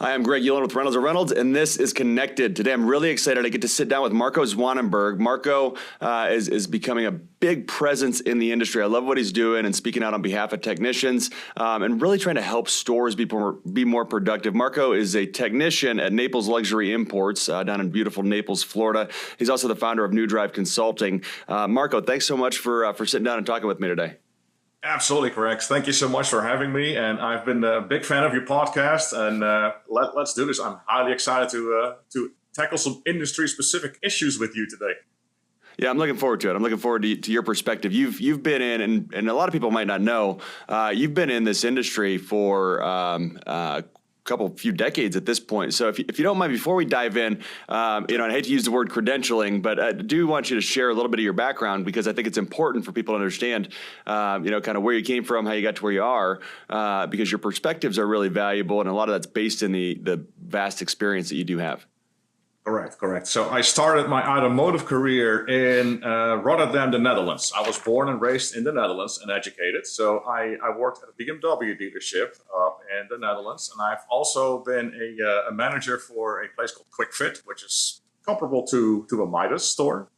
Hi, I'm Greg Ullin with Reynolds & Reynolds, and this is Connected. Today, I'm really excited. I get to sit down with Marco Zwanenberg. Marco is becoming a big presence in the industry. I love what he's doing and speaking out on behalf of technicians and really trying to help stores be more productive. Marco is a technician at Naples Luxury Imports down in beautiful Naples, Florida. He's also the founder of New Drive Consulting. Marco, thanks so much for sitting down and talking with me today. Absolutely correct. Thank you so much for having me. And I've been a big fan of your podcast. And let's do this. I'm highly excited to tackle some industry-specific issues with you today. Yeah, I'm looking forward to it. I'm looking forward to your perspective. You've been in, and a lot of people might not know, you've been in this industry for few decades at this point. So if you don't mind, before we dive in, and I hate to use the word credentialing, but I do want you to share a little bit of your background, because I think it's important for people to understand, kind of where you came from, how you got to where you are, because your perspectives are really valuable, and a lot of that's based in the vast experience that you do have. Correct. So I started my automotive career in Rotterdam, the Netherlands. I was born and raised in the Netherlands and educated. So I worked at a BMW dealership in the Netherlands. And I've also been a manager for a place called Quick Fit, which is comparable to a Midas store.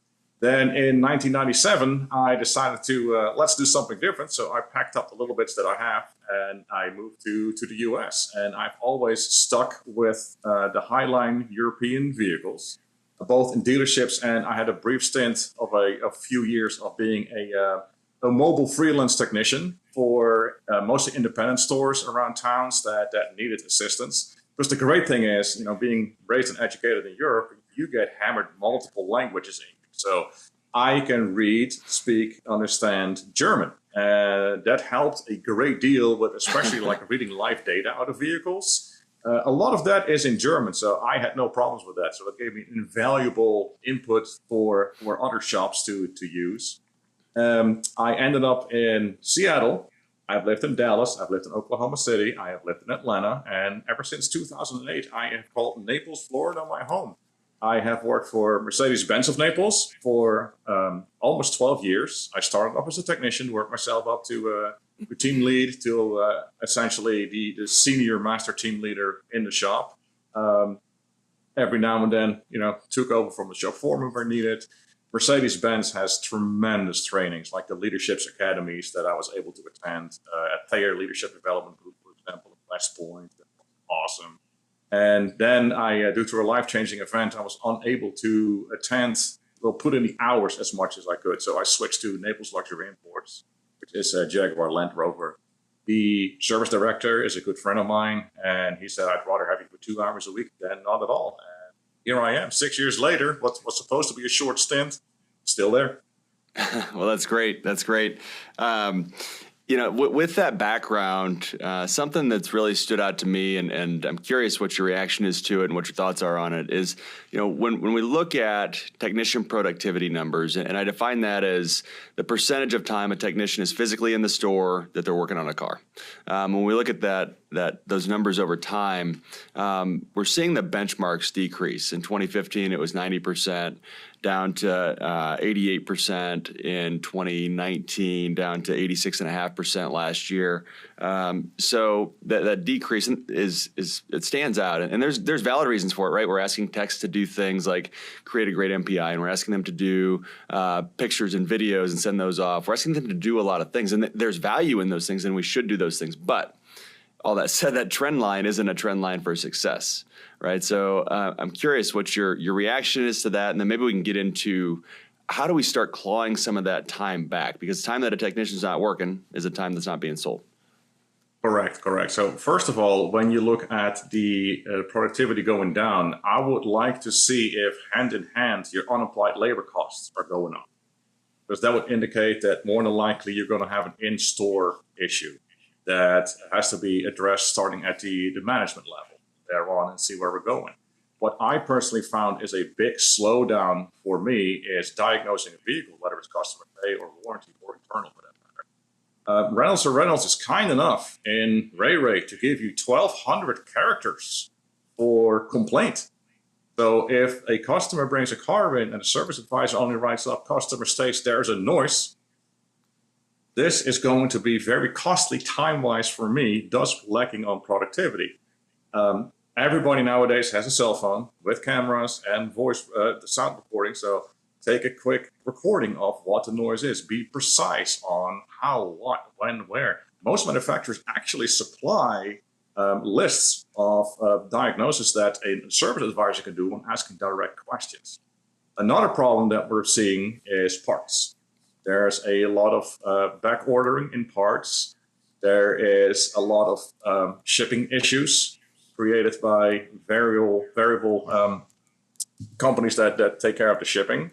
Then in 1997, I decided to let's do something different. So I packed up the little bits that I have and I moved to the US. And I've always stuck with the Highline European vehicles, both in dealerships, and I had a brief stint of a few years of being a mobile freelance technician for mostly independent stores around towns that needed assistance. Because the great thing is, being raised and educated in Europe, you get hammered multiple languages in. So I can read, speak, understand German. That helped a great deal with especially like reading live data out of vehicles. A lot of that is in German, so I had no problems with that. So it gave me invaluable input for other shops to use. I ended up in Seattle. I've lived in Dallas. I've lived in Oklahoma City. I have lived in Atlanta. And ever since 2008, I have called Naples, Florida, my home. I have worked for Mercedes-Benz of Naples for almost 12 years. I started off as a technician, worked myself up to team lead, to essentially the senior master team leader in the shop. Every now and then, took over from the shop foreman where needed. Mercedes-Benz has tremendous trainings, like the leaderships academies that I was able to attend at Thayer Leadership Development Group, for example, at West Point. That was awesome. And then due to a life-changing event, I was unable to put in the hours as much as I could. So I switched to Naples Luxury Imports, which is a Jaguar Land Rover. The service director is a good friend of mine, and he said, I'd rather have you for 2 hours a week than not at all. And here I am, 6 years later, what was supposed to be a short stint, still there. Well, that's great. That's great. With that background, something that's really stood out to me, and I'm curious what your reaction is to it and what your thoughts are on it, is, when we look at technician productivity numbers, and I define that as the percentage of time a technician is physically in the store that they're working on a car. When we look at those numbers over time, we're seeing the benchmarks decrease. In 2015, it was 90%. Down to 88% in 2019, down to 86.5% last year. So that decrease it stands out, and there's valid reasons for it, right? We're asking techs to do things like create a great MPI, and we're asking them to do pictures and videos and send those off. We're asking them to do a lot of things, and there's value in those things, and we should do those things. But all that said, that trend line isn't a trend line for success, right? So I'm curious what your reaction is to that, and then maybe we can get into how do we start clawing some of that time back, because time that a technician's not working is a time that's not being sold. Correct. So first of all, when you look at the productivity going down, I would like to see if hand in hand your unapplied labor costs are going up, because that would indicate that more than likely you're going to have an in-store issue that has to be addressed starting at the management level thereon and see where we're going. What I personally found is a big slowdown for me is diagnosing a vehicle, whether it's customer pay or warranty or internal for that matter. Reynolds is kind enough in Ray to give you 1,200 characters for complaint. So if a customer brings a car in and the service advisor only writes up, customer states there's a noise, this is going to be very costly time-wise for me, thus lacking on productivity. Everybody nowadays has a cell phone with cameras and voice sound recording. So take a quick recording of what the noise is. Be precise on how, what, when, where. Most manufacturers actually supply lists of diagnosis that a service advisor can do when asking direct questions. Another problem that we're seeing is parts. There's a lot of back ordering in parts. There is a lot of shipping issues created by variable companies that take care of the shipping.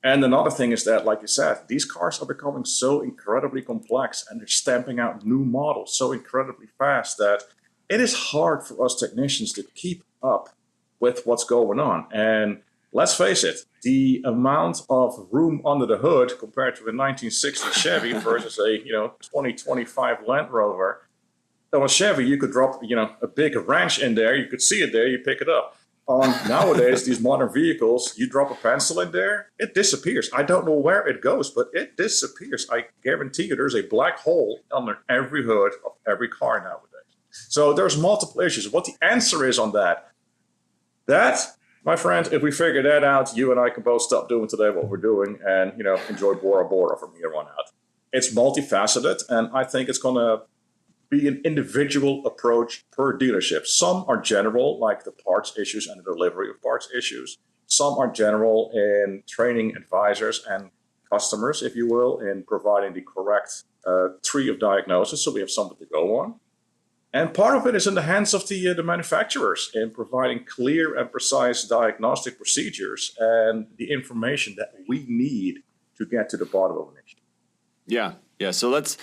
And another thing is that, like you said, these cars are becoming so incredibly complex and they're stamping out new models so incredibly fast that it is hard for us technicians to keep up with what's going on. And let's face it, the amount of room under the hood compared to a 1960 Chevy versus a 2025 Land Rover. On a Chevy, you could drop a big wrench in there, you could see it there, you pick it up. On nowadays, these modern vehicles, you drop a pencil in there, it disappears. I don't know where it goes, but it disappears. I guarantee you there's a black hole under every hood of every car nowadays. So there's multiple issues. What the answer is on that, my friend, if we figure that out, you and I can both stop doing today what we're doing and enjoy Bora Bora from here on out. It's multifaceted, and I think it's going to be an individual approach per dealership. Some are general, like the parts issues and the delivery of parts issues. Some are general in training advisors and customers, if you will, in providing the correct tree of diagnosis so we have something to go on. And part of it is in the hands of the manufacturers in providing clear and precise diagnostic procedures and the information that we need to get to the bottom of an issue. Yeah. So let's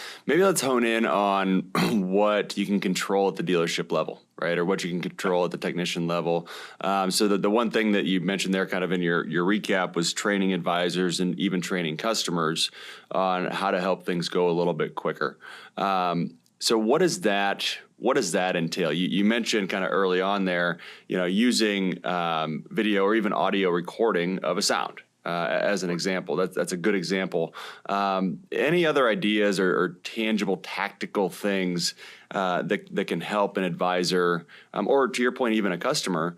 hone in on what you can control at the dealership level, right? Or what you can control at the technician level. So the one thing that you mentioned there kind of in your recap was training advisors and even training customers on how to help things go a little bit quicker. So what does that entail? You mentioned kind of early on there, using video or even audio recording of a sound. As an example, that's a good example. Any other ideas or tangible tactical things that can help an advisor, or to your point, even a customer,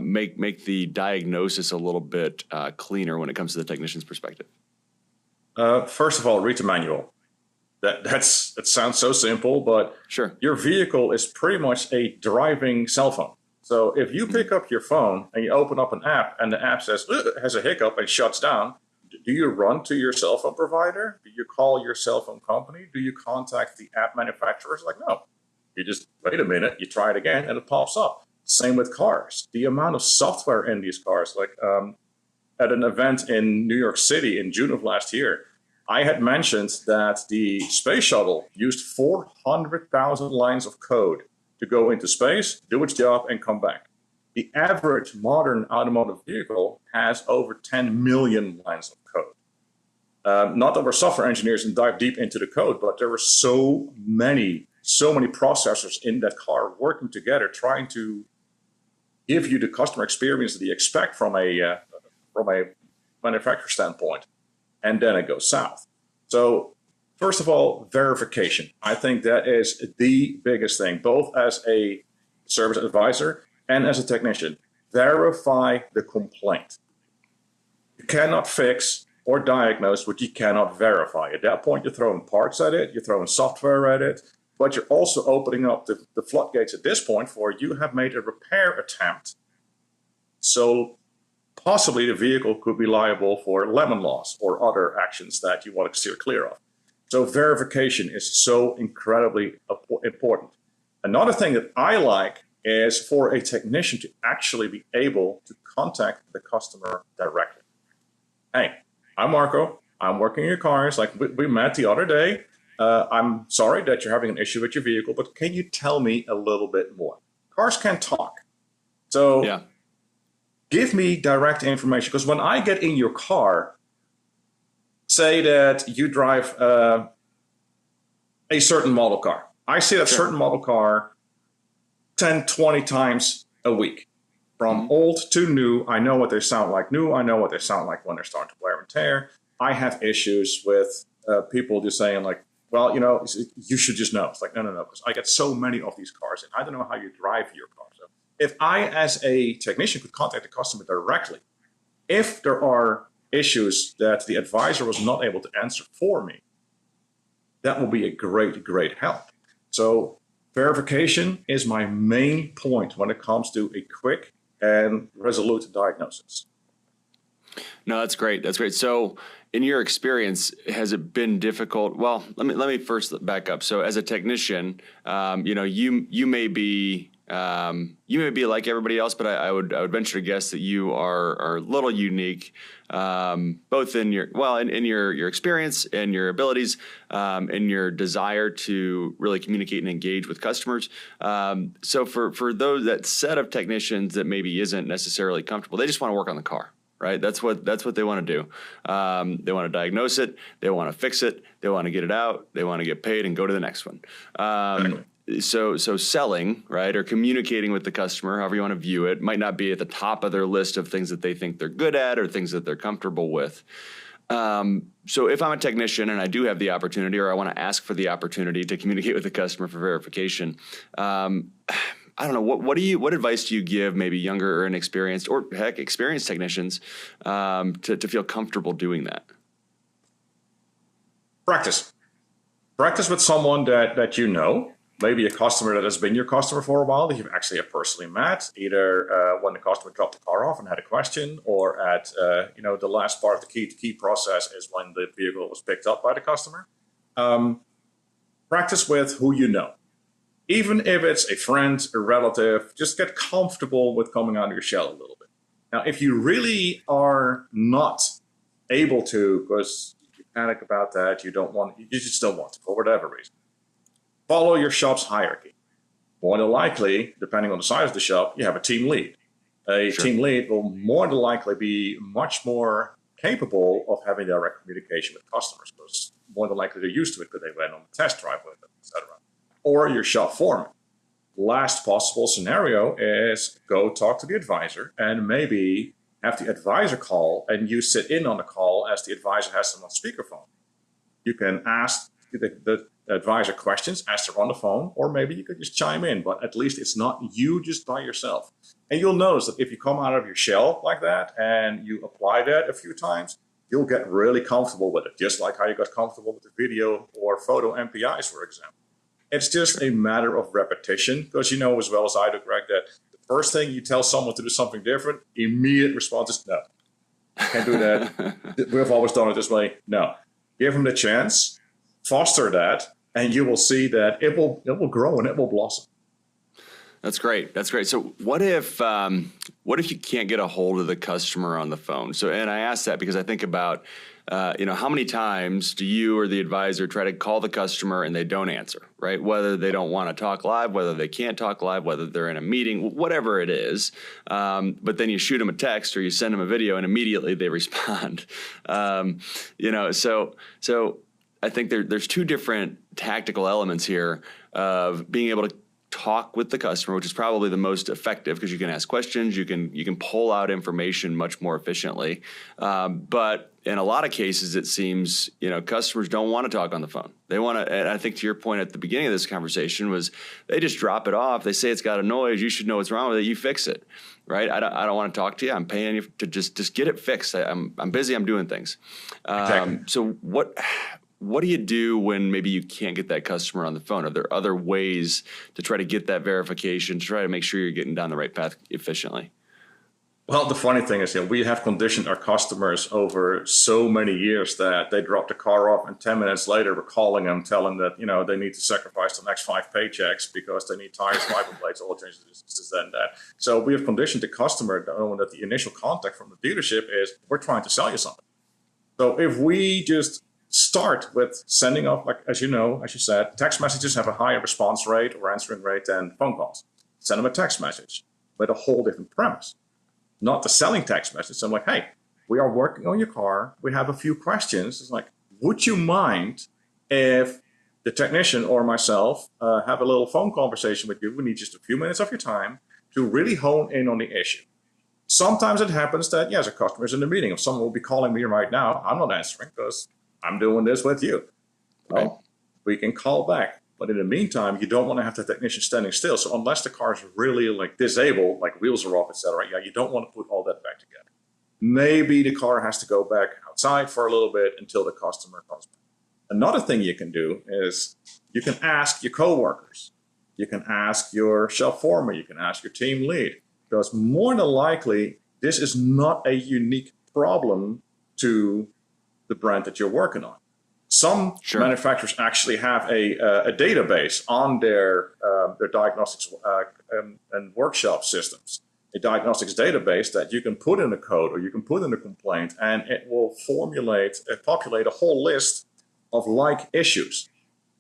make the diagnosis a little bit cleaner when it comes to the technician's perspective? First of all, read the manual. That sounds so simple, but sure, your vehicle is pretty much a driving cell phone. So if you pick up your phone and you open up an app and the app says, has a hiccup and shuts down, do you run to your cell phone provider? Do you call your cell phone company? Do you contact the app manufacturers? Like, no. You just wait a minute, you try it again, and it pops up. Same with cars. The amount of software in these cars, like at an event in New York City in June of last year, I had mentioned that the space shuttle used 400,000 lines of code to go into space, do its job, and come back. The average modern automotive vehicle has over 10 million lines of code. Not that we're software engineers and dive deep into the code, but there were so many processors in that car working together, trying to give you the customer experience that you expect from a manufacturer standpoint. And then it goes south. So first of all, verification. I think that is the biggest thing, both as a service advisor and as a technician. Verify the complaint. You cannot fix or diagnose what you cannot verify. At that point, you're throwing parts at it, you're throwing software at it, but you're also opening up the floodgates at this point for you have made a repair attempt. So possibly the vehicle could be liable for lemon loss or other actions that you want to steer clear of. So verification is so incredibly important. Another thing that I like is for a technician to actually be able to contact the customer directly. Hey, I'm Marco. I'm working on your cars. Like we met the other day. I'm sorry that you're having an issue with your vehicle, but can you tell me a little bit more? Cars can talk. So yeah. Give me direct information, because when I get in your car, say that you drive a certain model car. I see that certain model car 10, 20 times a week. From old to new, I know what they sound like new. I know what they sound like when they're starting to wear and tear. I have issues with people just saying like, well, you should just know. It's like, no, because I get so many of these cars, and I don't know how you drive your car. So if I, as a technician, could contact the customer directly, if there are issues that the advisor was not able to answer for me, that will be a great, great help. So verification is my main point when it comes to a quick and resolute diagnosis. No, that's great. That's great. So, in your experience, has it been difficult? Well, let me first back up. So, as a technician, you may be like everybody else, but I would venture to guess that you are a little unique, both in your experience and your abilities, and your desire to really communicate and engage with customers. So, for that set of technicians that maybe isn't necessarily comfortable, they just want to work on the car. Right, that's what they want to do. They want to diagnose it. They want to fix it. They want to get it out. They want to get paid and go to the next one. Exactly. So selling, right, or communicating with the customer, however you want to view it, might not be at the top of their list of things that they think they're good at or things that they're comfortable with. So if I'm a technician and I do have the opportunity, or I want to ask for the opportunity to communicate with the customer for verification, I don't know. What advice do you give maybe younger or inexperienced, or heck, experienced technicians to feel comfortable doing that? Practice with someone that you know, maybe a customer that has been your customer for a while, that you've actually have personally met, either when the customer dropped the car off and had a question, or at the last part of the key process is when the vehicle was picked up by the customer. Practice with who you know. Even if it's a friend, a relative, just get comfortable with coming out of your shell a little bit. Now, if you really are not able to, because you panic about that, you just don't want to, for whatever reason, follow your shop's hierarchy. More than likely, depending on the size of the shop, you have a team lead. A Sure. team lead will more than likely be much more capable of having direct communication with customers, because more than likely they're used to it because they went on a test drive with them, etc. Or your shop foreman. Last possible scenario is go talk to the advisor and maybe have the advisor call and you sit in on the call as the advisor has them on speakerphone. You can ask the advisor questions as they're on the phone, or maybe you could just chime in, but at least it's not you just by yourself. And you'll notice that if you come out of your shell like that and you apply that a few times, you'll get really comfortable with it, just like how you got comfortable with the video or photo MPIs, for example. It's just a matter of repetition, because you know as well as I do, Greg, that the first thing you tell someone to do something different, immediate response is no. Can't do that. We've always done it this way. No. Give them the chance, foster that, and you will see that it will grow and it will blossom. That's great. That's great. So what if you can't get a hold of the customer on the phone? So, and I ask that because I think about, how many times do you or the advisor try to call the customer and they don't answer, right? Whether they don't want to talk live, whether they can't talk live, whether they're in a meeting, whatever it is. But then you shoot them a text or you send them a video and immediately they respond. So I think there's two different tactical elements here of being able to talk with the customer, which is probably the most effective because you can ask questions, you can pull out information much more efficiently. But in a lot of cases, it seems, customers don't want to talk on the phone. They want to, and I think to your point at the beginning of this conversation was they just drop it off. They say it's got a noise. You should know what's wrong with it. You fix it, right? I don't want to talk to you. I'm paying you to just get it fixed. I'm busy. I'm doing things. Exactly. So what do you do when maybe you can't get that customer on the phone? Are there other ways to try to get that verification, to try to make sure you're getting down the right path efficiently? Well, the funny thing is, we have conditioned our customers over so many years that they drop the car off and 10 minutes later we're calling them, telling them that, they need to sacrifice the next 5 paychecks because they need tires, wiper blades, oil changes, this, and that. So we have conditioned the customer knowing that the initial contact from the dealership is, we're trying to sell you something. So if we just start with sending off, like, as you said, text messages have a higher response rate or answering rate than phone calls. Send them a text message with a whole different premise. Not the selling text message. So I'm like, hey, we are working on your car. We have a few questions. It's like, would you mind if the technician or myself have a little phone conversation with you? We need just a few minutes of your time to really hone in on the issue. Sometimes it happens that, yes, a customer is in the meeting. If someone will be calling me right now, I'm not answering because I'm doing this with you. Well, we can call back. But in the meantime, you don't want to have the technician standing still. So unless the car is really like disabled, like wheels are off, etc., yeah, you don't want to put all that back together. Maybe the car has to go back outside for a little bit until the customer comes back. Another thing you can do is you can ask your coworkers, you can ask your shop foreman, you can ask your team lead, because more than likely, this is not a unique problem to the brand that you're working on. Some manufacturers actually have a database on their diagnostics and workshop systems, a diagnostics database that you can put in a code or you can put in a complaint, and it will populate a whole list of like issues.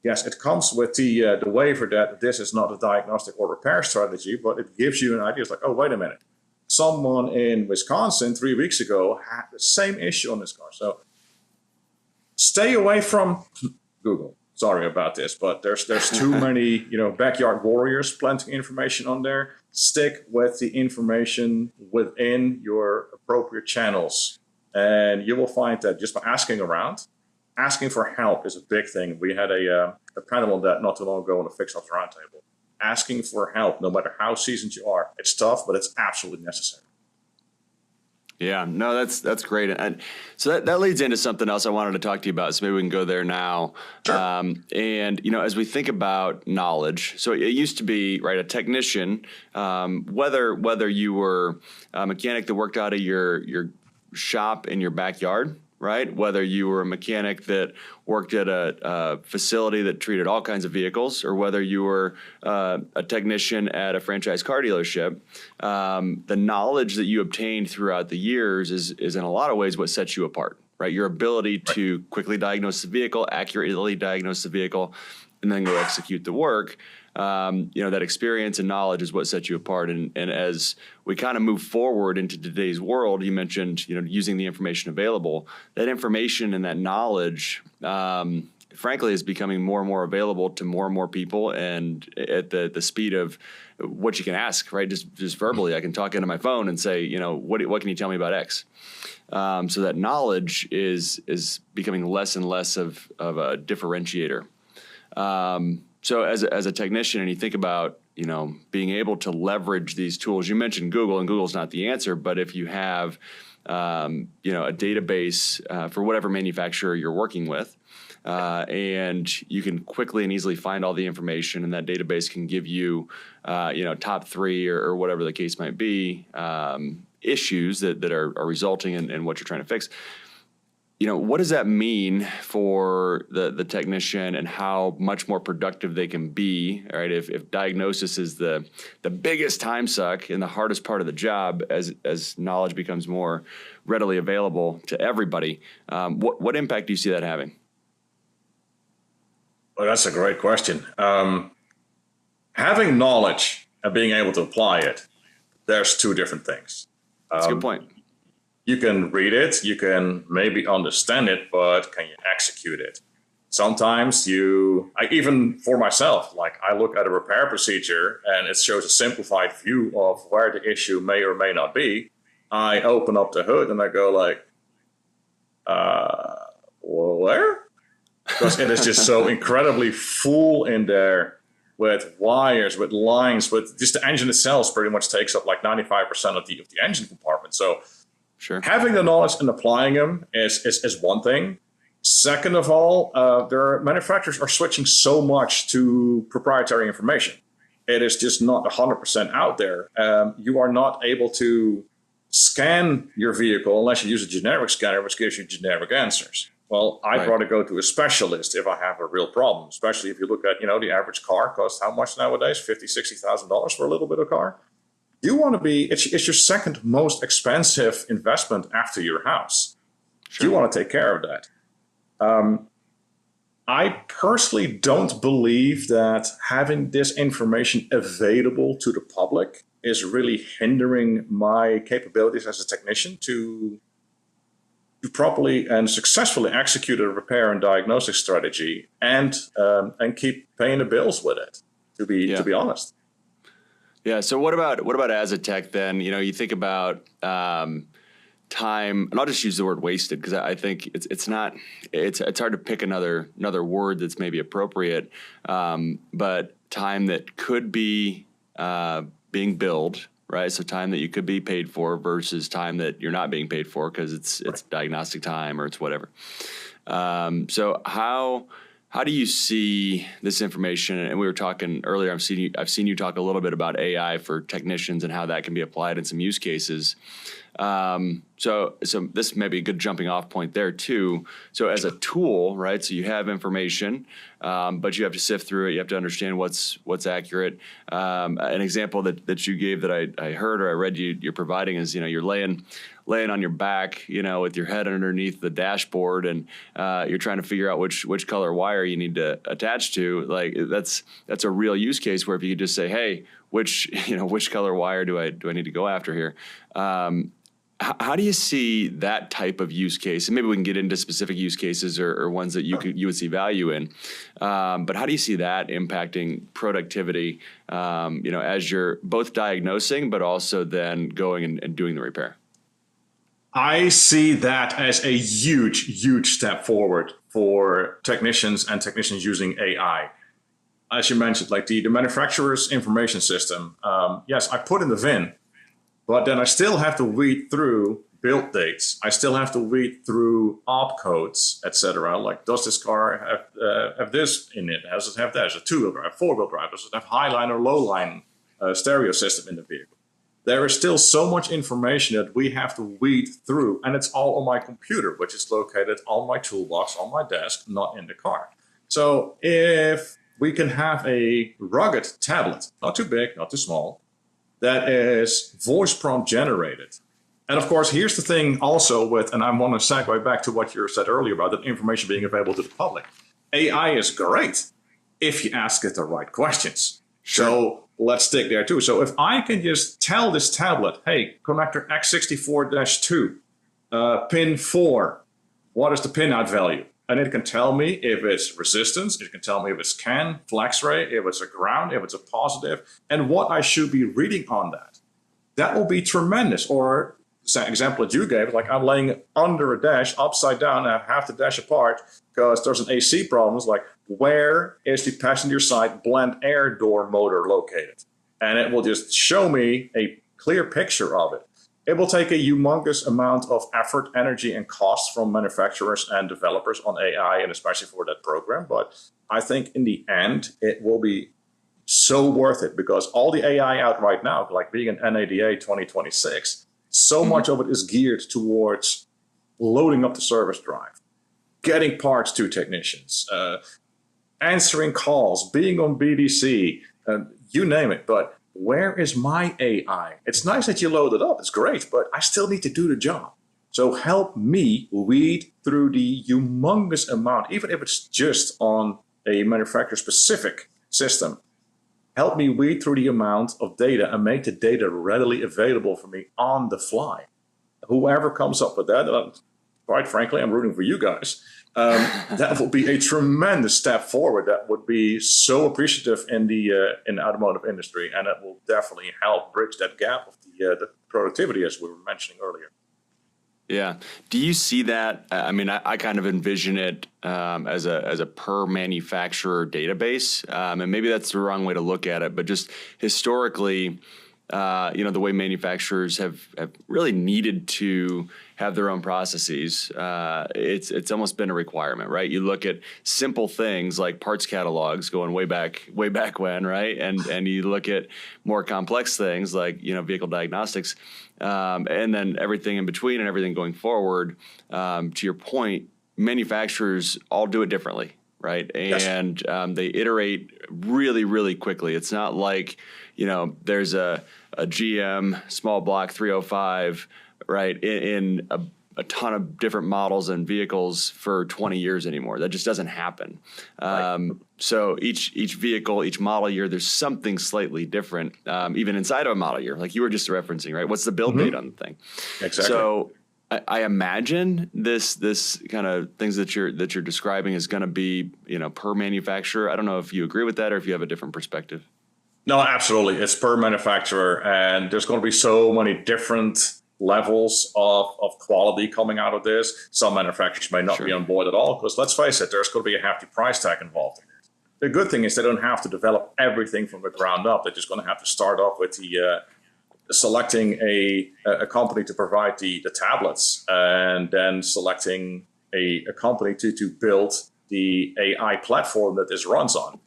Yes, it comes with the waiver that this is not a diagnostic or repair strategy, but it gives you an idea. It's like, oh, wait a minute. Someone in Wisconsin 3 weeks ago had the same issue on this car. So stay away from Google. Sorry about this, but there's too many, backyard warriors planting information on there. Stick with the information within your appropriate channels. And you will find that just by asking around, asking for help is a big thing. We had a panel on that not too long ago on the Fix Ops Roundtable. Asking for help, no matter how seasoned you are. It's tough, but it's absolutely necessary. Yeah, no, that's great. And so that leads into something else I wanted to talk to you about. So maybe we can go there now. Sure. And, as we think about knowledge, so it used to be, right, a technician, whether you were a mechanic that worked out of your shop in your backyard, right? Whether you were a mechanic that worked at a facility that treated all kinds of vehicles, or whether you were a technician at a franchise car dealership, the knowledge that you obtained throughout the years is in a lot of ways what sets you apart, right? Your ability to quickly diagnose the vehicle, accurately diagnose the vehicle, and then go execute the work. That experience and knowledge is what sets you apart. And as we kind of move forward into today's world, you mentioned, using the information available. That information and that knowledge, frankly, is becoming more and more available to more and more people, and at the speed of what you can ask, right? Just verbally, I can talk into my phone and say, what can you tell me about X? So that knowledge is becoming less and less of a differentiator. So as a technician, and you think about, being able to leverage these tools, you mentioned Google, and Google's not the answer, but if you have, a database for whatever manufacturer you're working with, and you can quickly and easily find all the information, and that database can give you, top three or whatever the case might be, issues that are resulting in what you're trying to fix. What does that mean for the technician, and how much more productive they can be, right? If diagnosis is the biggest time suck and the hardest part of the job, as knowledge becomes more readily available to everybody, what impact do you see that having? Well, that's a great question. Having knowledge and being able to apply it, there's two different things. That's a good point. You can read it, you can maybe understand it, but can you execute it? Sometimes even for myself, like I look at a repair procedure and it shows a simplified view of where the issue may or may not be. I open up the hood and I go like, where? Because it is just so incredibly full in there with wires, with lines, with just the engine itself pretty much takes up like 95% of the engine compartment. So sure, having the knowledge and applying them is one thing. Second of all, manufacturers are switching so much to proprietary information. It is just not 100% out there. You are not able to scan your vehicle unless you use a generic scanner, which gives you generic answers. Well, I'd rather go to a specialist if I have a real problem, especially if you look at, the average car costs how much nowadays? $50,000, $60,000 for a little bit of car. You want to it's your second most expensive investment after your house. Sure. You want to take care of that. I personally don't believe that having this information available to the public is really hindering my capabilities as a technician to properly and successfully execute a repair and diagnostic strategy and keep paying the bills with it, to be honest. Yeah. So what about as a tech then? You think about time, and I'll just use the word wasted because I think it's hard to pick another word that's maybe appropriate, but time that could be being billed, right? So time that you could be paid for versus time that you're not being paid for because it's diagnostic time or it's whatever. So how do you see this information? And we were talking earlier. I've seen you talk a little bit about AI for technicians and how that can be applied in some use cases. So this may be a good jumping off point there too. So as a tool, right? So you have information, but you have to sift through it. You have to understand what's accurate. An example that you gave that I heard or I read you're providing is, you're laying on your back, with your head underneath the dashboard, and you're trying to figure out which color wire you need to attach to. Like that's a real use case where if you could just say, hey, which color wire do I need to go after here? How do you see that type of use case? And maybe we can get into specific use cases or ones that you would see value in. But how do you see that impacting productivity? As you're both diagnosing, but also then going and doing the repair. I see that as a huge step forward for technicians and technicians using AI. As you mentioned, like the manufacturer's information system. Yes, I put in the VIN, but then I still have to read through build dates. I still have to read through op codes, etc. Like, does this car have this in it? Does it have that? Is it two-wheel drive, four-wheel drive? Does it have high-line or low-line stereo system in the vehicle? There is still so much information that we have to weed through, and it's all on my computer, which is located on my toolbox, on my desk, not in the car. So if we can have a rugged tablet, not too big, not too small, that is voice prompt generated. And of course, here's the thing also with, and I want to segue back to what you said earlier about that information being available to the public. AI is great if you ask it the right questions. Sure. So let's stick there too. So if I can just tell this tablet, hey, connector X64-2, pin 4, what is the pinout value? And it can tell me if it's resistance, it can tell me if it's CAN, FlexRay, if it's a ground, if it's a positive, and what I should be reading on that. That will be tremendous. Or the example that you gave, like I'm laying under a dash, upside down, and I have the dash apart because there's an AC problem. It's like, where is the passenger side blend air door motor located? And it will just show me a clear picture of it. It will take a humongous amount of effort, energy, and cost from manufacturers and developers on AI, and especially for that program. But I think in the end, it will be so worth it because all the AI out right now, like being an NADA 2026, so much of it is geared towards loading up the service drive, getting parts to technicians, answering calls, being on BDC, you name it. But where is my AI? It's nice that you load it up. It's great, but I still need to do the job. So help me weed through the humongous amount, even if it's just on a manufacturer-specific system. Help me weed through the amount of data and make the data readily available for me on the fly. Whoever comes up with that, quite frankly, I'm rooting for you guys. That will be a tremendous step forward. That would be so appreciative in the automotive industry, and it will definitely help bridge that gap of the productivity, as we were mentioning earlier. Yeah. Do you see that? I mean, I kind of envision it as a per manufacturer database, and maybe that's the wrong way to look at it. But just historically, the way manufacturers have really needed to have their own processes, it's almost been a requirement, right? You look at simple things like parts catalogs going way back when, right? And you look at more complex things like, vehicle diagnostics, and then everything in between and everything going forward. To your point, manufacturers all do it differently, right? And they iterate really, really quickly. It's not like, there's a GM small block 305, right, in a ton of different models and vehicles for 20 years anymore. That just doesn't happen. Right. So each vehicle, each model year, there's something slightly different, even inside of a model year, like you were just referencing, right? What's the build date on the thing? Exactly. So I imagine this kind of things that you're describing is going to be, per manufacturer. I don't know if you agree with that or if you have a different perspective. No, absolutely. It's per manufacturer, and there's going to be so many different levels of quality coming out of this. Some manufacturers may not be on board at all, because let's face it, there's going to be a hefty price tag involved in it. The good thing is they don't have to develop everything from the ground up. They're just going to have to start off with selecting a company to provide the tablets, and then selecting a company to build the AI platform that this runs on.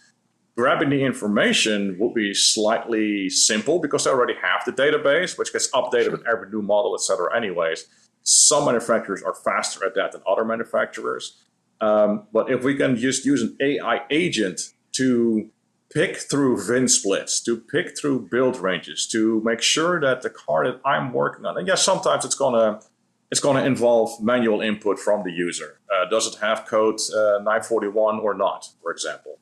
Grabbing the information would be slightly simple because they already have the database, which gets updated with every new model, et cetera, anyways. Some manufacturers are faster at that than other manufacturers. But if we can just use an AI agent to pick through VIN splits, to pick through build ranges, to make sure that the car that I'm working on, and yes, sometimes it's gonna involve manual input from the user. Does it have code 941 or not, for example?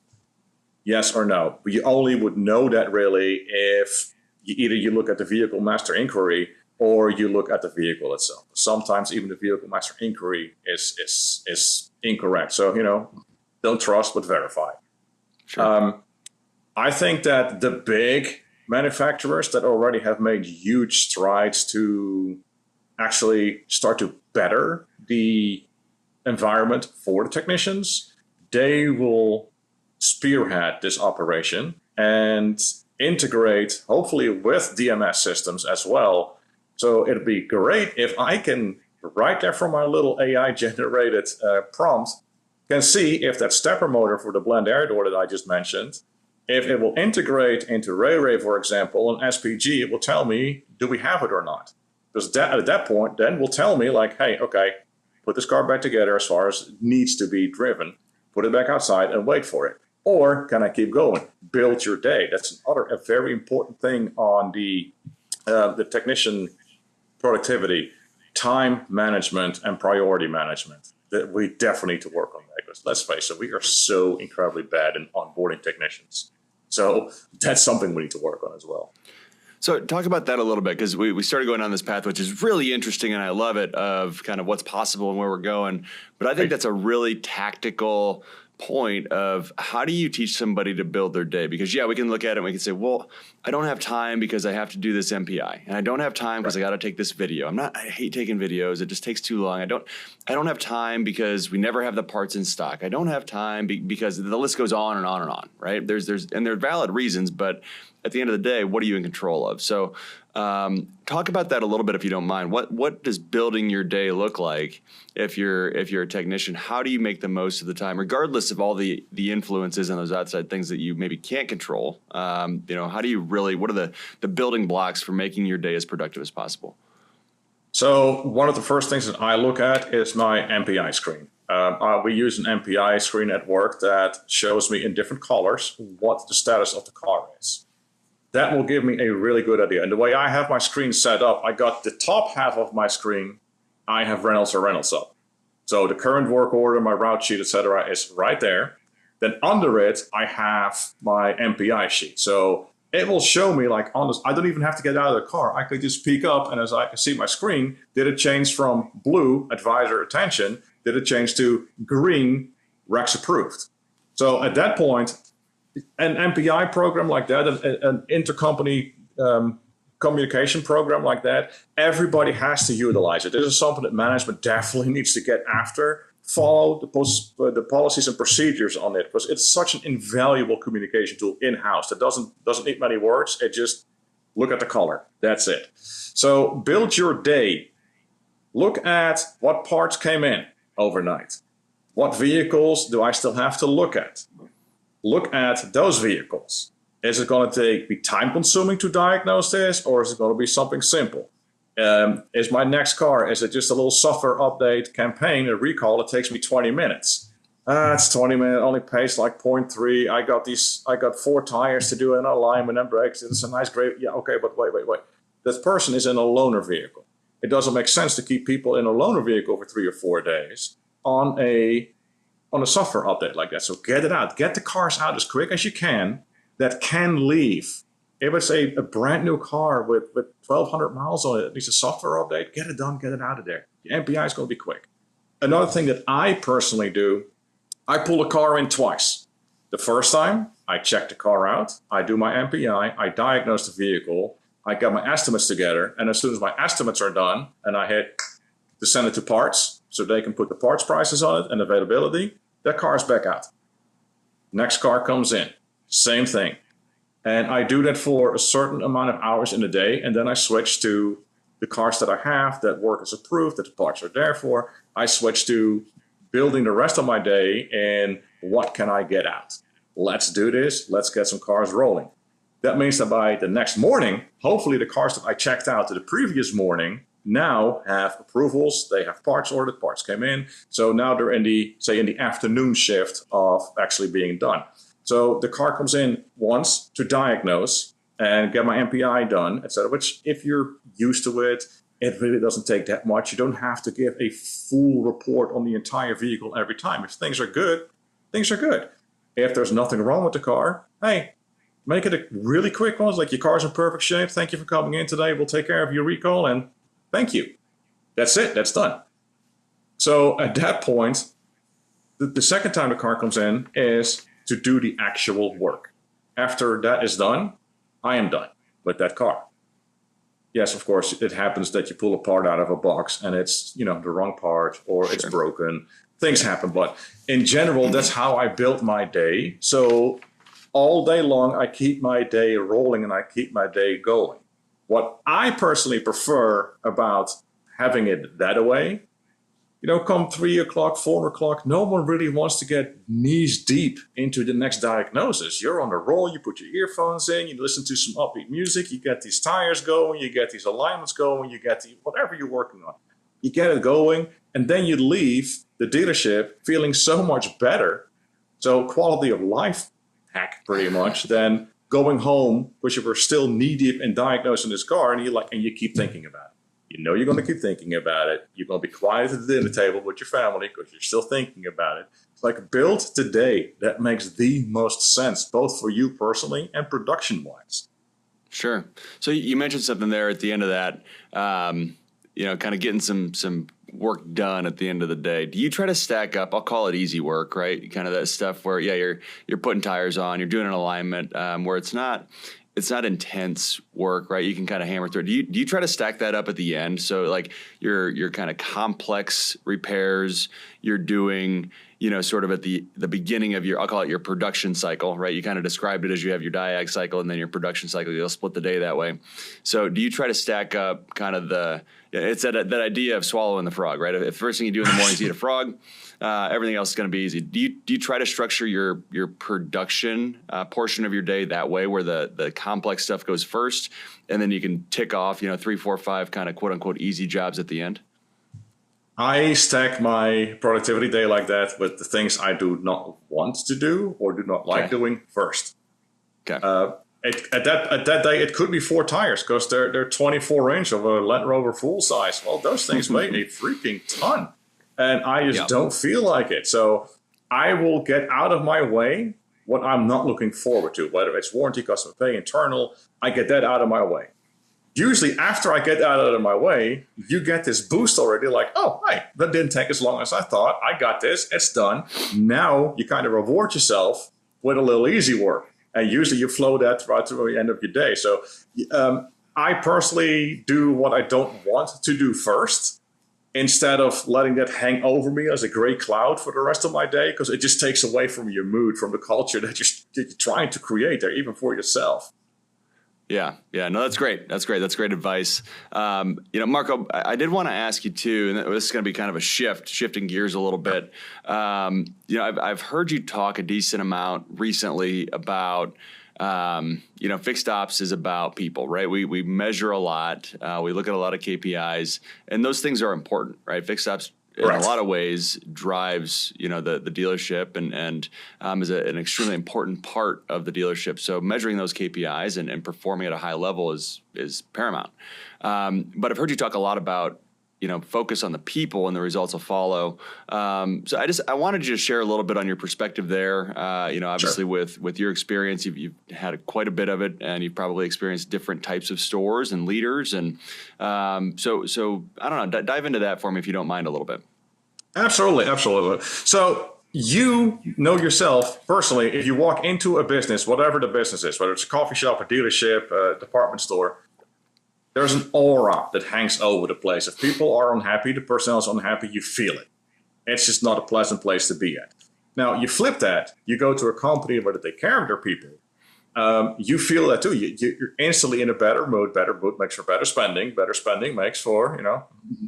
Yes or no? But you only would know that really if you look at the vehicle master inquiry or you look at the vehicle itself. Sometimes even the vehicle master inquiry is incorrect. So, don't trust, but verify. Sure. I think that the big manufacturers that already have made huge strides to actually start to better the environment for the technicians, they will spearhead this operation and integrate, hopefully with DMS systems as well. So it'd be great if I can, right there from my little AI generated prompt, can see if that stepper motor for the blend air door that I just mentioned, if it will integrate into Ray, for example, an SPG, it will tell me, do we have it or not? Because at that point, then will tell me like, hey, okay, put this car back together as far as it needs to be driven, put it back outside and wait for it. Or can I keep going? Build your day. That's a very important thing on the technician productivity, time management, and priority management. That we definitely need to work on that, because let's face it, we are so incredibly bad in onboarding technicians. So that's something we need to work on as well. So talk about that a little bit, because we started going down this path, which is really interesting, and I love it, of kind of what's possible and where we're going. But I think that's a really tactical point of how do you teach somebody to build their day? Because we can look at it and we can say, well, I don't have time because I have to do this MPI, and I don't have time because I got to take this video. I hate taking videos. It just takes too long. I don't have time because we never have the parts in stock. I don't have time because the list goes on and on and on, right? And there are valid reasons, but at the end of the day, what are you in control of? So talk about that a little bit, if you don't mind. What does building your day look like if you're a technician? How do you make the most of the time, regardless of all the influences and those outside things that you maybe can't control? How do you really, what are the building blocks for making your day as productive as possible? So one of the first things that I look at is my MPI screen. We use an MPI screen at work that shows me in different colors what the status of the car is. That will give me a really good idea. And the way I have my screen set up, I got the top half of my screen, I have Reynolds or Reynolds up. So the current work order, my route sheet, etc., is right there. Then under it, I have my MPI sheet. So it will show me like on this, I don't even have to get out of the car. I could just peek up, and as I can see my screen, did it change from blue, advisor attention, did it change to green, Rex approved? So at that point, an MPI program like that, an intercompany communication program like that, everybody has to utilize it. This is something that management definitely needs to get after. Follow the policies and procedures on it, because it's such an invaluable communication tool in-house that doesn't need many words. It just look at the color. That's it. So build your day. Look at what parts came in overnight. What vehicles do I still have to look at? Look at those vehicles. Is it going to be time consuming to diagnose this, or is it going to be something simple? Is my next car, is it just a little software update campaign, a recall that takes me 20 minutes? It's 20 minutes, only pays like 0.3. I got 4 tires to do an alignment and brakes. It's a nice, great, yeah, okay, but wait. This person is in a loaner vehicle. It doesn't make sense to keep people in a loaner vehicle for 3 or 4 days on a software update like that. So get it out. Get the cars out as quick as you can that can leave. If it's a brand new car with 1,200 miles on it, at least a software update, get it done, get it out of there. The MPI is going to be quick. Another thing that I personally do, I pull a car in twice. The first time, I check the car out, I do my MPI, I diagnose the vehicle, I got my estimates together, and as soon as my estimates are done, and I hit to send it to parts, so they can put the parts prices on it and availability, that car is back out. Next car comes in, same thing. And I do that for a certain amount of hours in a day, and then I switch to the cars that I have that work as approved, that the parts are there for. I switch to building the rest of my day and what can I get out? Let's do this. Let's get some cars rolling. That means that by the next morning, hopefully the cars that I checked out the previous morning now have approvals. They have parts ordered, parts came in. So now they're in the, say, in the afternoon shift of actually being done. So the car comes in once to diagnose and get my MPI done, etc. Which if you're used to it, it really doesn't take that much. You don't have to give a full report on the entire vehicle every time. If things are good, things are good. If there's nothing wrong with the car, hey, make it a really quick one. It's like, your car's in perfect shape. Thank you for coming in today. We'll take care of your recall and thank you. That's it. That's done. So at that point, the second time the car comes in is to do the actual work. After that is done, I am done with that car. Yes, of course, it happens that you pull a part out of a box and it's, the wrong part or it's broken. Things happen. But in general, that's how I built my day. So all day long, I keep my day rolling and I keep my day going. What I personally prefer about having it that way, come 3 o'clock, 4 o'clock, no one really wants to get knees deep into the next diagnosis. You're on the roll, you put your earphones in, you listen to some upbeat music, you get these tires going, you get these alignments going, you get whatever you're working on. You get it going, and then you leave the dealership feeling so much better. So quality of life hack pretty much than going home because you were still knee deep in diagnosing this car and you keep thinking about it. You're going to keep thinking about it. You're going to be quiet at the dinner table with your family because you're still thinking about it. It's like, build today that makes the most sense, both for you personally and production-wise. Sure. So you mentioned something there at the end of that, kind of getting some work done at the end of the day. Do you try to stack up? I'll call it easy work, right? Kind of that stuff where, you're putting tires on, you're doing an alignment where it's not intense work, right? You can kind of hammer through it. Do you try to stack that up at the end? So like your kind of complex repairs you're doing, sort of at the beginning of I'll call it your production cycle, right? You kind of described it as you have your diag cycle and then your production cycle. You'll split the day that way. So do you try to stack up kind of it's that idea of swallowing the frog, right? If the first thing you do in the morning is eat a frog, everything else is going to be easy. Do you try to structure your production portion of your day that way, where the complex stuff goes first, and then you can tick off, 3, 4, 5 kind of quote unquote easy jobs at the end? I stack my productivity day like that with the things I do not want to do or do not like doing first. Okay. At that day, it could be 4 tires because they're 24 inch of a Land Rover full size. Well, those things weigh a freaking ton. And I just don't feel like it. So I will get out of my way what I'm not looking forward to, whether it's warranty, customer pay, internal. I get that out of my way. Usually after I get out of my way, you get this boost already like, oh, hey, that didn't take as long as I thought. I got this. It's done. Now you kind of reward yourself with a little easy work. And usually you flow that right to the end of your day. So I personally do what I don't want to do first, instead of letting that hang over me as a gray cloud for the rest of my day, because it just takes away from your mood, from the culture that you're trying to create there, even for yourself. Yeah. No, that's great. That's great advice. Marco, I did want to ask you too, and this is going to be kind of a shifting gears a little bit. I've heard you talk a decent amount recently about, fixed ops is about people, right? We measure a lot. We look at a lot of KPIs, and those things are important, right? Fixed ops in a lot of ways drives, the dealership and is an extremely important part of the dealership. So measuring those KPIs and performing at a high level is paramount. But I've heard you talk a lot about, focus on the people and the results will follow. So I wanted you to share a little bit on your perspective there. Obviously with your experience, you've had quite a bit of it, and you've probably experienced different types of stores and leaders. And so I don't know, dive into that for me if you don't mind a little bit. Absolutely. So you know yourself personally, if you walk into a business, whatever the business is, whether it's a coffee shop, a dealership, a department store, there's an aura that hangs over the place. If people are unhappy, the personnel is unhappy, you feel it. It's just not a pleasant place to be at. Now, you flip that, you go to a company where they take care of their people. You feel that too. You're instantly in a better mood. Better mood makes for better spending. Better spending makes for,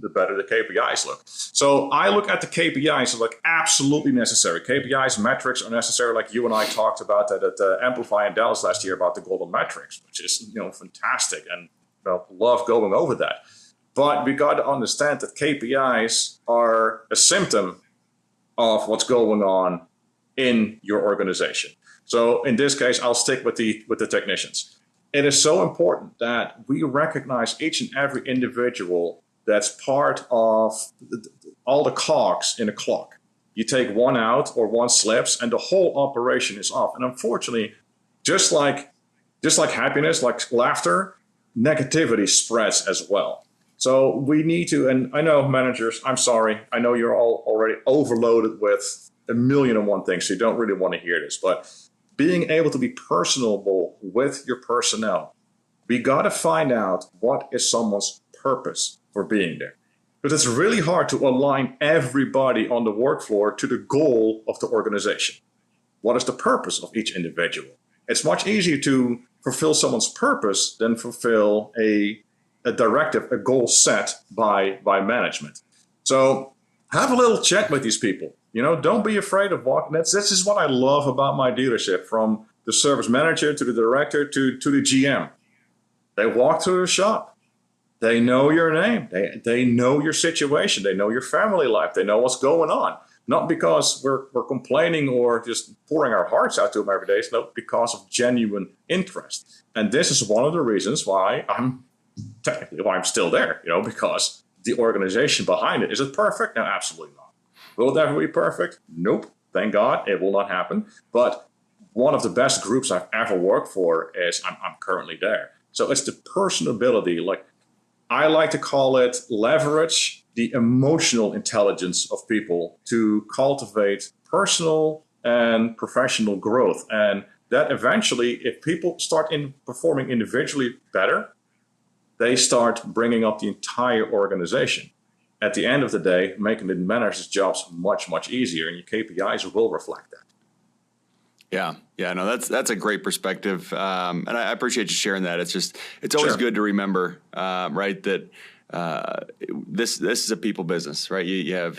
the better the KPIs look. So I look at the KPIs as like absolutely necessary. KPIs, metrics are necessary, like you and I talked about that at Amplify in Dallas last year about the golden metrics, which is, fantastic, and love going over that. But we got to understand that KPIs are a symptom of what's going on in your organization. So in this case, I'll stick with the technicians. It is so important that we recognize each and every individual that's part of all the cogs in a clock. You take one out or one slips and the whole operation is off. And unfortunately, just like happiness, like laughter, negativity spreads as well. So we need to, and I know managers, I'm sorry, I know you're all already overloaded with a million and one things, so you don't really want to hear this, but being able to be personable with your personnel, we got to find out what is someone's purpose for being there. Because it's really hard to align everybody on the work floor to the goal of the organization. What is the purpose of each individual? It's much easier to fulfill someone's purpose than fulfill a directive, a goal set by management. So have a little chat with these people. Don't be afraid of walking. This is what I love about my dealership, from the service manager to the director to the GM. They walk through the shop. They know your name. They know your situation. They know your family life. They know what's going on. Not because we're complaining or just pouring our hearts out to them every day. It's not because of genuine interest. And this is one of the reasons why I'm still there, because the organization behind it. Is it perfect? No, absolutely not. Will it ever be perfect? Nope. Thank God it will not happen. But one of the best groups I've ever worked for is I'm currently there. So it's the personability. Like I like to call it, leverage the emotional intelligence of people to cultivate personal and professional growth. And that eventually, if people start performing individually better, they start bringing up the entire organization. At the end of the day, making the manager's jobs much, much easier, and your KPIs will reflect that. Yeah, no, that's a great perspective, and I appreciate you sharing that. It's always good to remember, right, that this is a people business, right? You have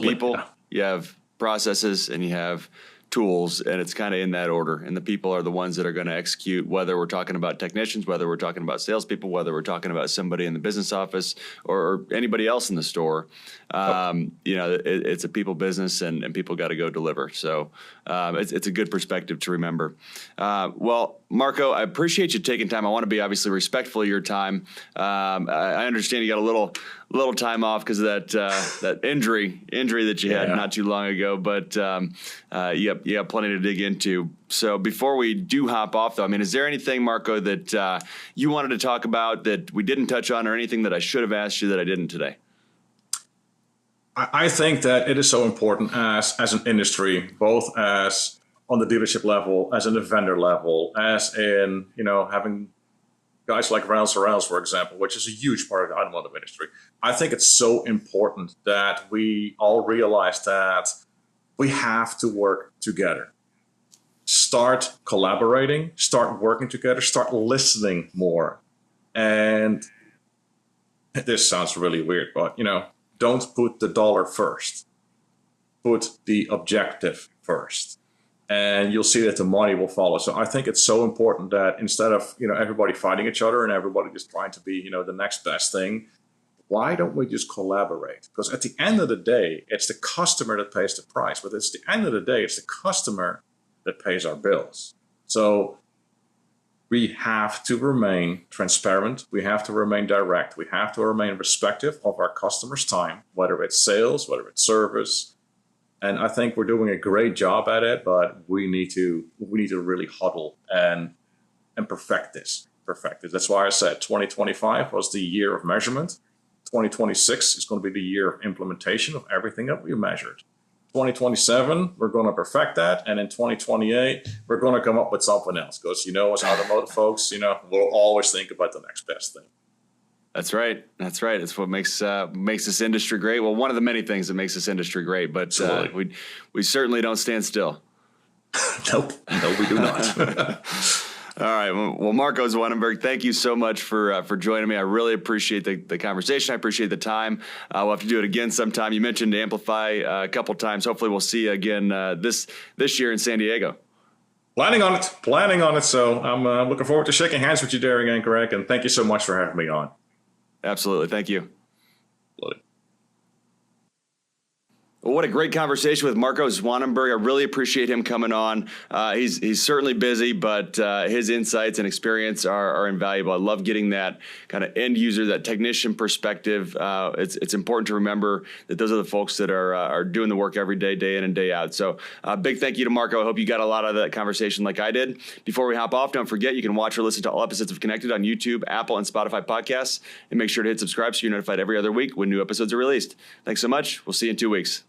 people, you have processes, and you have tools, and it's kind of in that order. And the people are the ones that are going to execute, whether we're talking about technicians, whether we're talking about salespeople, whether we're talking about somebody in the business office or anybody else in the store. It's a people business, and people got to go deliver. So it's a good perspective to remember. Well, Marco, I appreciate you taking time. I want to be obviously respectful of your time. I understand you got a little time off because of that injury that you had not too long ago, but you have plenty to dig into. So before we do hop off, though, I mean, is there anything, Marco, that you wanted to talk about that we didn't touch on, or anything that I should have asked you that I didn't today? I think that it is so important as an industry, both as on the dealership level, as in the vendor level, as in, having guys like Reynolds, for example, which is a huge part of the automotive industry. I think it's so important that we all realize that we have to work together. Start collaborating, start working together, start listening more. And this sounds really weird, but, don't put the dollar first. Put the objective first. And you'll see that the money will follow. So I think it's so important that instead of, everybody fighting each other and everybody just trying to be, the next best thing, why don't we just collaborate? Because at the end of the day, it's the customer that pays the price. But at the end of the day, it's the customer that pays our bills. So we have to remain transparent. We have to remain direct. We have to remain respectful of our customers' time, whether it's sales, whether it's service. And I think we're doing a great job at it, but we need to really huddle and perfect this. That's why I said 2025 was the year of measurement. 2026 is going to be the year of implementation of everything that we measured. 2027, we're going to perfect that. And in 2028, we're going to come up with something else. Because, as automotive folks, we'll always think about the next best thing. That's right. That's right. It's what makes this industry great. Well, one of the many things that makes this industry great, but we certainly don't stand still. Nope. No, we do not. All right. Well, Marco Zwanenberg, thank you so much for joining me. I really appreciate the conversation. I appreciate the time. We'll have to do it again sometime. You mentioned Amplify a couple times. Hopefully we'll see you again this year in San Diego. Planning on it. So I'm looking forward to shaking hands with you, Derek and Greg, and thank you so much for having me on. Absolutely. Thank you. Absolutely. Well, what a great conversation with Marco Zwanenberg. I really appreciate him coming on. He's certainly busy, but his insights and experience are invaluable. I love getting that kind of end user, that technician perspective. It's important to remember that those are the folks that are doing the work every day, day in and day out. So big thank you to Marco. I hope you got a lot out of that conversation like I did. Before we hop off, don't forget you can watch or listen to all episodes of Connected on YouTube, Apple, and Spotify podcasts. And make sure to hit subscribe so you're notified every other week when new episodes are released. Thanks so much. We'll see you in 2 weeks.